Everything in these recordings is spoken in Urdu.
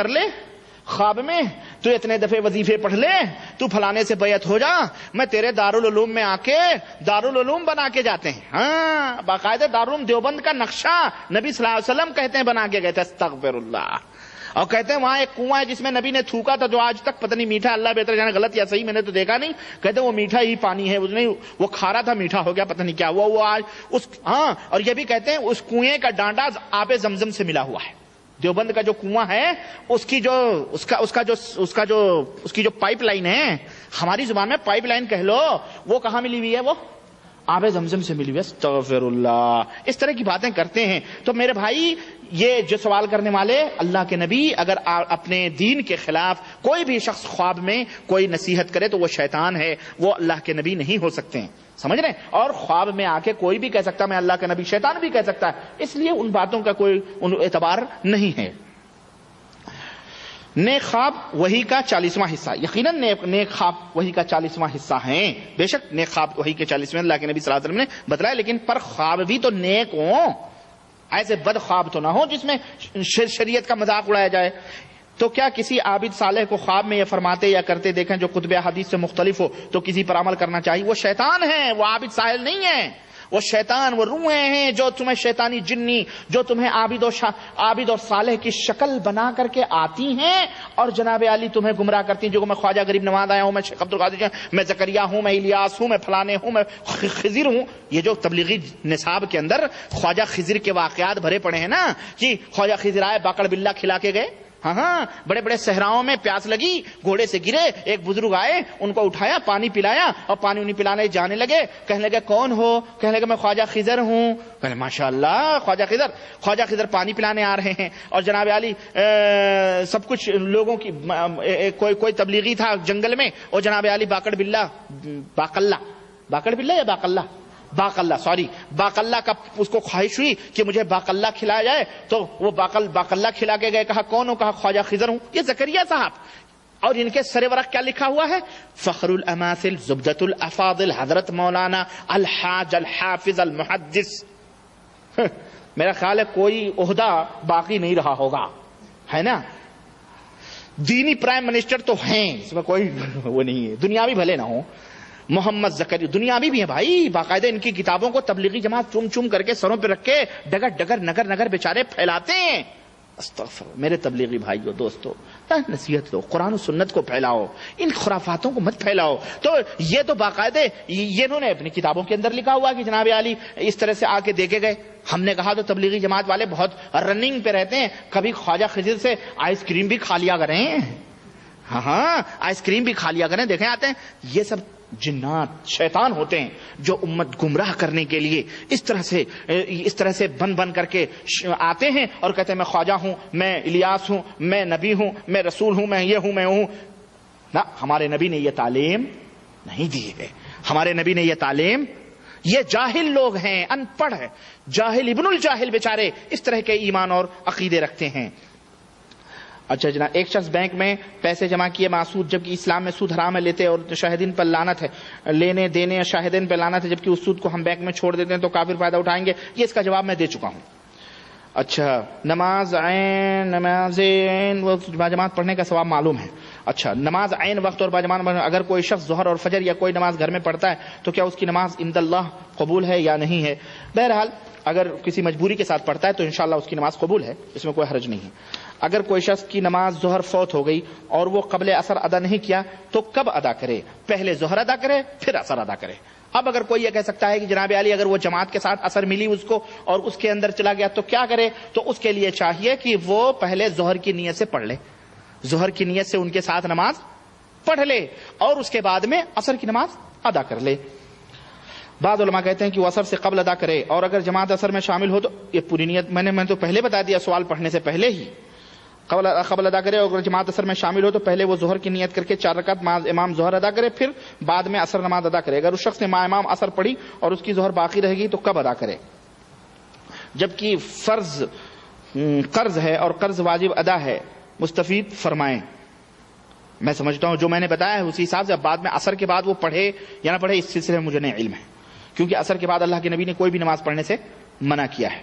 کر لے خواب میں, تو اتنے دفعے وظیفے پڑھ لے, تو فلانے سے بیعت ہو جا, میں تیرے دارالعلوم میں آ کے دارالعلوم بنا کے جاتے ہیں. ہاں باقاعدہ دارالعلوم دیوبند کا نقشہ نبی صلی اللہ علیہ وسلم کہتے ہیں بنا کے گئے تھے, استغفر اللہ. اور کہتے ہیں وہاں ایک کنواں ہے جس میں نبی نے تھوکا تھا, جو آج تک پتہ نہیں میٹھا, اللہ بہتر جانے غلط یا صحیح, میں نے تو دیکھا نہیں. کہتے ہیں وہ میٹھا ہی پانی ہے, اس نے وہ کھارا تھا میٹھا ہو گیا, پتہ نہیں کیا ہوا وہ آج اس. ہاں اور یہ بھی کہتے ہیں اس کنویں کا ڈانڈا آب زمزم سے ملا ہوا ہے. دیوبند کا جو کنواں ہے اس کی جو پائپ لائن ہے, ہماری زبان میں پائپ لائن کہہ لو, وہ کہاں ملی ہوئی ہے؟ وہ آب زمزم سے ملی ہوئی ہے. استغفر اللہ. اس طرح کی باتیں کرتے ہیں. تو میرے بھائی یہ جو سوال کرنے والے اللہ کے نبی, اگر اپنے دین کے خلاف کوئی بھی شخص خواب میں کوئی نصیحت کرے تو وہ شیطان ہے, وہ اللہ کے نبی نہیں ہو سکتے ہیں, سمجھ رہے ہیں؟ اور خواب میں آ کے کوئی بھی کہہ سکتا میں اللہ کا نبی, شیطان بھی کہہ سکتا ہے, اس لیے ان باتوں کا کوئی اعتبار نہیں ہے. نیک خواب وحی کا 40واں حصہ, یقیناً نیک خواب وحی کا 40واں حصہ ہیں. بے شک نیک خواب وحی کے 40ویں اللہ کے نبی صلی اللہ علیہ وسلم نے بتلایا, لیکن پر خواب بھی تو نیک ہوں, ایسے بد خواب تو نہ ہو جس میں شریعت کا مذاق اڑایا جائے. تو کیا کسی عابد صالح کو خواب میں یہ فرماتے یا کرتے دیکھیں جو خطبہ حدیث سے مختلف ہو تو کسی پر عمل کرنا چاہیے؟ وہ شیطان ہے, وہ عابد صالح نہیں ہے. وہ شیطان, وہ روحیں ہیں جو تمہیں شیطانی جنی, جو تمہیں عابد اور صالح کی شکل بنا کر کے آتی ہیں اور جناب علی تمہیں گمراہ کرتی ہیں. جو میں خواجہ غریب نواز آیا ہوں, میں شیخ عبد القادر, میں زکریا ہوں, میں الیاس ہوں, میں فلانے ہوں, میں خضر ہوں. یہ جو تبلیغی نصاب کے اندر خواجہ خضر کے واقعات بھرے پڑے ہیں نا, کہ خواجہ خضر آئے باقڑ بلہ کھلا کے گئے. ہاں بڑے بڑے صحراؤں میں پیاس لگی, گھوڑے سے گرے, ایک بزرگ آئے, ان کو اٹھایا, پانی پلایا, اور پانی انہیں پلانے جانے لگے. کہنے لگے کون ہو؟ کہنے لگے میں خواجہ خضر ہوں. کہنے ماشاء اللہ خواجہ خضر پانی پلانے آ رہے ہیں. اور جناب علی سب کچھ لوگوں کی کوئی تبلیغی تھا جنگل میں, اور جناب علی باقڑ بلہ باقلہ کا اس کو خواہش ہوئی کہ مجھے باقلہ کھلایا جائے, تو وہ باقلہ کھلا کے گئے. کہا کون ہو؟ کہا خواجہ خضر ہوں. یہ زکریا صاحب, اور ان کے سر ورق کیا لکھا ہوا ہے؟ فخر الاماثل زبدۃ الافاضل حضرت مولانا الحاج الحافظ المحدث. میرا خیال ہے کوئی عہدہ باقی نہیں رہا ہوگا, ہے نا. دینی پرائم منسٹر تو ہیں, اس میں کوئی وہ نہیں ہے, دنیاوی بھلے نہ ہو. محمد زکریا دنیاوی بھی ہیں بھائی, باقاعدہ ان کی کتابوں کو تبلیغی جماعت چوم چوم کر کے سروں پہ رکھ کے ڈگر ڈگر نگر نگر بیچارے پھیلاتے ہیں. استغفر. میرے تبلیغی بھائیو دوستو, نصیحت دو, قرآن و سنت کو پھیلاؤ, ان خرافاتوں کو مت پھیلاؤ. تو یہ تو باقاعدہ یہ انہوں نے اپنی کتابوں کے اندر لکھا ہوا کہ جناب علی اس طرح سے آ کے دیکھے گئے. ہم نے کہا تو تبلیغی جماعت والے بہت رننگ پہ رہتے ہیں, کبھی خواجہ خضر سے آئس کریم بھی کھا لیا کریں. ہاں آئس کریم بھی کھا لیا کریں, دیکھیں آتے ہیں. یہ سب جنات شیطان ہوتے ہیں جو امت گمراہ کرنے کے لیے اس طرح سے بن کر کے آتے ہیں اور کہتے ہیں میں خواجہ ہوں, میں الیاس ہوں, میں نبی ہوں, میں رسول ہوں, میں یہ ہوں, میں ہوں. نہ, ہمارے نبی نے یہ تعلیم نہیں دی ہے. ہمارے نبی نے یہ تعلیم, یہ جاہل لوگ ہیں, ان پڑھ ہے, جاہل ابن الجاہل بیچارے اس طرح کے ایمان اور عقیدے رکھتے ہیں. اچھا جناب, ایک شخص بینک میں پیسے جمع کیے معسود, جبکہ اسلام میں سود حرام ہے, لیتے اور شاہدین پر لعنت ہے, لینے دینے اور شاہدین پر لعنت ہے, جبکہ اس سود کو ہم بینک میں چھوڑ دیتے ہیں تو کافر فائدہ اٹھائیں گے. یہ اس کا جواب میں دے چکا ہوں. اچھا, نماز عین باجماعت پڑھنے کا ثواب معلوم ہے. اچھا, نماز عین وقت اور باجماعت, اگر کوئی شخص ظہر اور فجر یا کوئی نماز گھر میں پڑھتا ہے تو کیا اس کی نماز عند اللہ قبول ہے یا نہیں ہے؟ بہرحال اگر کسی مجبوری کے ساتھ پڑھتا ہے تو انشاءاللہ اس کی نماز قبول ہے, اس میں کوئی حرج نہیں ہے. اگر کوئی شخص کی نماز ظہر فوت ہو گئی اور وہ قبل عصر ادا نہیں کیا تو کب ادا کرے؟ پہلے ظہر ادا کرے پھر عصر ادا کرے. اب اگر کوئی یہ کہہ سکتا ہے کہ جناب علی اگر وہ جماعت کے ساتھ عصر ملی اس کو اور اس کے اندر چلا گیا تو کیا کرے, تو اس کے لیے چاہیے کہ وہ پہلے ظہر کی نیت سے پڑھ لے, ظہر کی نیت سے ان کے ساتھ نماز پڑھ لے اور اس کے بعد میں عصر کی نماز ادا کر لے. بعض علماء کہتے ہیں کہ وہ عصر سے قبل ادا کرے, اور اگر جماعت عصر میں شامل ہو تو یہ پوری نیت میں نے تو پہلے بتا دیا سوال پڑھنے سے پہلے ہی, قبل ادا کرے, اور اگر جماعت عصر میں شامل ہو تو پہلے وہ ظہر کی نیت کر کے 4 رکعت امام ظہر ادا کرے, پھر بعد میں عصر نماز ادا کرے. اگر اس شخص نے امام عصر پڑھی اور اس کی ظہر باقی رہے گی تو کب ادا کرے؟ جبکہ فرض قرض ہے اور قرض واجب ادا ہے, مستفید فرمائیں. میں سمجھتا ہوں جو میں نے بتایا ہے اسی حساب سے, اب بعد میں عصر کے بعد وہ پڑھے یا نہ پڑھے اس سلسلے میں مجھے نہیں علم ہے, کیونکہ عصر کے بعد اللہ کے نبی نے کوئی بھی نماز پڑھنے سے منع کیا ہے.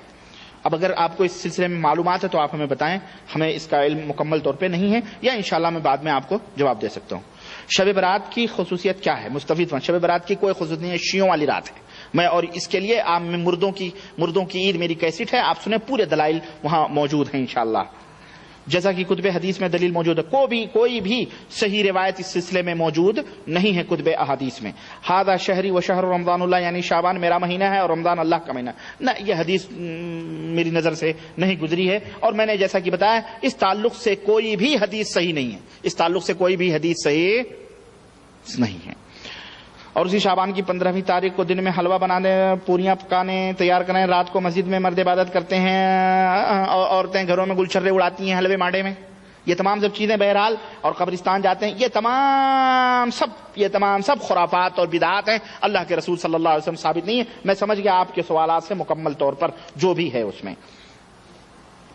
اب اگر آپ کو اس سلسلے میں معلومات ہے تو آپ ہمیں بتائیں، ہمیں اس کا علم مکمل طور پہ نہیں ہے، یا انشاءاللہ میں بعد میں آپ کو جواب دے سکتا ہوں۔ شب برات کی خصوصیت کیا ہے؟ مستفید شب برات کی کوئی خصوصیت نہیں ہے، شیعوں والی رات ہے۔ میں اور اس کے لیے آپ میں مردوں کی عید میری کیسٹ ہے، آپ سنیں، پورے دلائل وہاں موجود ہیں انشاءاللہ، جیسا کہ کتب حدیث میں دلیل موجود ہے۔ کوئی بھی صحیح روایت اس سلسلے میں موجود نہیں ہے کتب احادیث میں۔ ھذا شہری و شہر رمضان اللہ، یعنی شعبان میرا مہینہ ہے اور رمضان اللہ کا مہینہ، نہ، یہ حدیث میری نظر سے نہیں گزری ہے، اور میں نے جیسا کہ بتایا اس تعلق سے کوئی بھی حدیث صحیح نہیں ہے، اس تعلق سے کوئی بھی حدیث صحیح نہیں ہے۔ اور اسی شعبان کی 15ویں تاریخ کو دن میں حلوہ بنانے، پوریاں پکانے تیار کریں، رات کو مسجد میں مرد عبادت کرتے ہیں، عورتیں گھروں میں گلچھرے اڑاتی ہیں حلوے مانڈے میں، یہ تمام سب چیزیں بہرحال، اور قبرستان جاتے ہیں، یہ تمام سب خرافات اور بدعات ہیں، اللہ کے رسول صلی اللہ علیہ وسلم ثابت نہیں ہے۔ میں سمجھ گیا آپ کے سوالات سے مکمل طور پر جو بھی ہے اس میں۔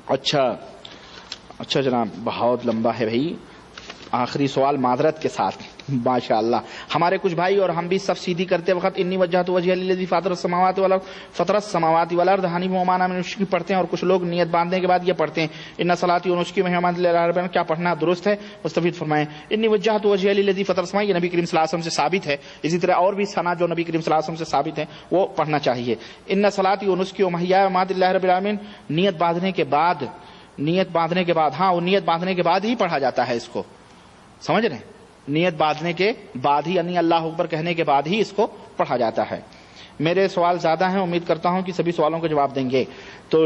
اچھا جناب، بہت لمبا ہے بھائی، آخری سوال معذرت کے ساتھ، ماشاءاللہ ہمارے کچھ بھائی اور ہم بھی صف سیدھی کرتے وقت انی وجہت وجہی للذی فطر السماوات والارض حنیفا وما انا من المشرکین پڑھتے ہیں، اور کچھ لوگ نیت باندھنے کے بعد یہ پڑھتے ہیں ان صلاتی و نسکی میں حمد للہ، کیا پڑھنا درست ہے؟ مستفید فرمائیں۔ انی وجہت وجہی للذی فطر السماوات، یہ نبی کریم صلی اللہ علیہ وسلم سے ثابت ہے، اسی طرح اور بھی ثنا جو نبی کریم صلی اللہ علیہ وسلم سے ثابت ہے وہ پڑھنا چاہیے۔ ان صلاتی و نسکی و محیای و مماتی للہ رب العالمین، نیت باندھنے کے بعد، ہاں وہ نیت باندھنے کے بعد ہی پڑھا جاتا ہے، اس کو سمجھ رہے ہیں، نیت باندھنے کے بعد ہی، یعنی اللہ اکبر کہنے کے بعد ہی اس کو پڑھا جاتا ہے۔ میرے سوال زیادہ ہیں، امید کرتا ہوں کہ سبھی سوالوں کا جواب دیں گے، تو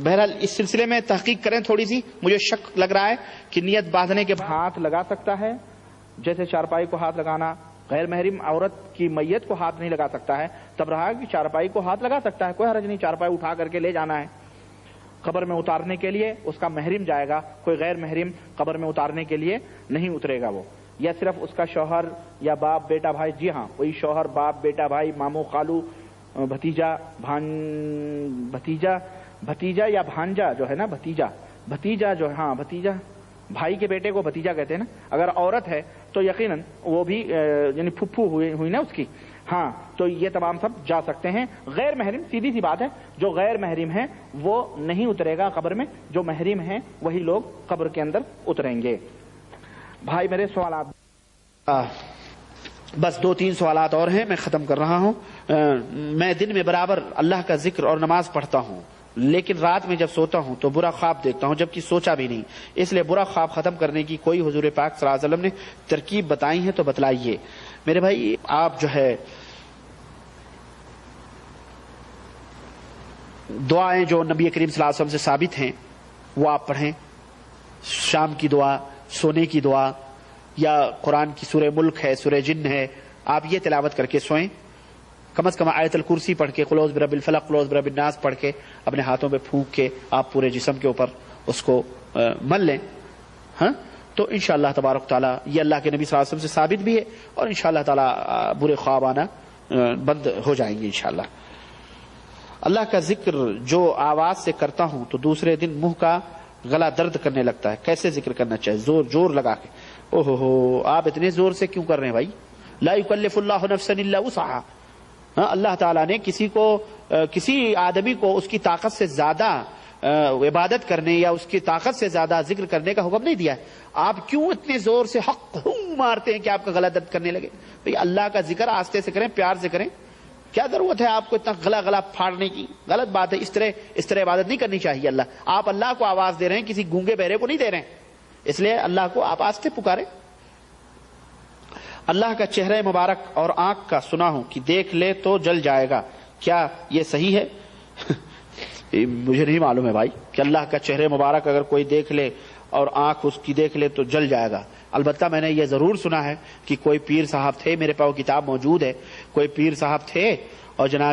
بہرحال اس سلسلے میں تحقیق کریں تھوڑی سی۔ مجھے شک لگ رہا ہے کہ نیت باندھنے کے بعد ہاتھ لگا سکتا ہے، جیسے چارپائی کو ہاتھ لگانا، غیر محرم عورت کی میت کو ہاتھ نہیں لگا سکتا ہے، تب رہا کہ چارپائی کو ہاتھ لگا سکتا ہے، کوئی حرج نہیں، چارپائی اٹھا کر کے لے جانا ہے قبر میں اتارنے کے لیے، اس کا محرم جائے گا، کوئی غیر محرم قبر میں اتارنے کے لیے نہیں اترے گا وہ، یا صرف اس کا شوہر یا باپ بیٹا بھائی، جی ہاں وہی شوہر باپ بیٹا بھائی ماموں خالو بھتیجا بھتیجا یا بھانجا جو ہے نا، بھتیجا جو ہے، ہاں بھتیجا، بھائی کے بیٹے کو بھتیجا کہتے ہیں نا، اگر عورت ہے تو یقیناً وہ بھی یعنی پھپھو ہوئی نا اس کی، ہاں تو یہ تمام سب جا سکتے ہیں۔ غیر محرم سیدھی سی بات ہے، جو غیر محرم ہے وہ نہیں اترے گا قبر میں، جو محرم ہیں وہی لوگ قبر کے اندر اتریں گے۔ بھائی میرے سوالات بس 2-3 سوالات اور ہیں، میں ختم کر رہا ہوں۔ میں دن میں برابر اللہ کا ذکر اور نماز پڑھتا ہوں، لیکن رات میں جب سوتا ہوں تو برا خواب دیکھتا ہوں، جبکہ سوچا بھی نہیں، اس لیے برا خواب ختم کرنے کی کوئی حضور پاک صلی اللہ علیہ وسلم نے ترکیب بتائی ہے تو بتلائیے۔ میرے بھائی آپ جو ہے دعائیں جو نبی کریم صلی اللہ علیہ وسلم سے ثابت ہیں وہ آپ پڑھیں، شام کی دعا، سونے کی دعا، یا قرآن کی سورہ ملک ہے، سورہ جن ہے، آپ یہ تلاوت کر کے سوئیں، کم از کم آیت الکرسی پڑھ کے، قل اعوذ برب الفلق، قل اعوذ برب الناس پڑھ کے اپنے ہاتھوں پہ پھونک کے آپ پورے جسم کے اوپر اس کو مل لیں، ہاں تو انشاءاللہ تبارک تعالیٰ یہ اللہ کے نبی صلی اللہ علیہ وسلم سے ثابت بھی ہے، اور انشاءاللہ تعالیٰ برے خواب آنا بند ہو جائیں گے انشاءاللہ۔ اللہ کا ذکر جو آواز سے کرتا ہوں تو دوسرے دن منہ کا گلا درد کرنے لگتا ہے، کیسے ذکر کرنا چاہیے؟ زور لگا کے؟ آپ اتنے زور سے کیوں کر رہے ہیں بھائی؟ لا یکلف اللہ نفسا الا وسعها، اللہ تعالیٰ نے کسی آدمی کو اس کی طاقت سے زیادہ عبادت کرنے یا اس کی طاقت سے زیادہ ذکر کرنے کا حکم نہیں دیا ہے۔ آپ کیوں اتنے زور سے حق مارتے ہیں کہ آپ کا گلا درد کرنے لگے؟ بھئی اللہ کا ذکر آہستہ سے کریں، پیار سے کریں، کیا ضرورت ہے آپ کو اتنا گلا پھاڑنے کی؟ غلط بات ہے، اس طرح عبادت نہیں کرنی چاہیے۔ آپ اللہ کو آواز دے رہے ہیں، کسی گونگے بہرے کو نہیں دے رہے ہیں، اس لیے اللہ کو آپ آہستہ پکاریں۔ اللہ کا چہرہ مبارک اور آنکھ کا سنا ہوں کہ دیکھ لے تو جل جائے گا، کیا یہ صحیح ہے؟ مجھے نہیں معلوم ہے بھائی کہ اللہ کا چہرہ مبارک اگر کوئی دیکھ لے اور آنکھ اس کی دیکھ لے تو جل جائے گا۔ البتہ میں نے یہ ضرور سنا ہے کہ کوئی پیر صاحب تھے، میرے پاس وہ کتاب موجود ہے، کوئی پیر صاحب تھے اور جناب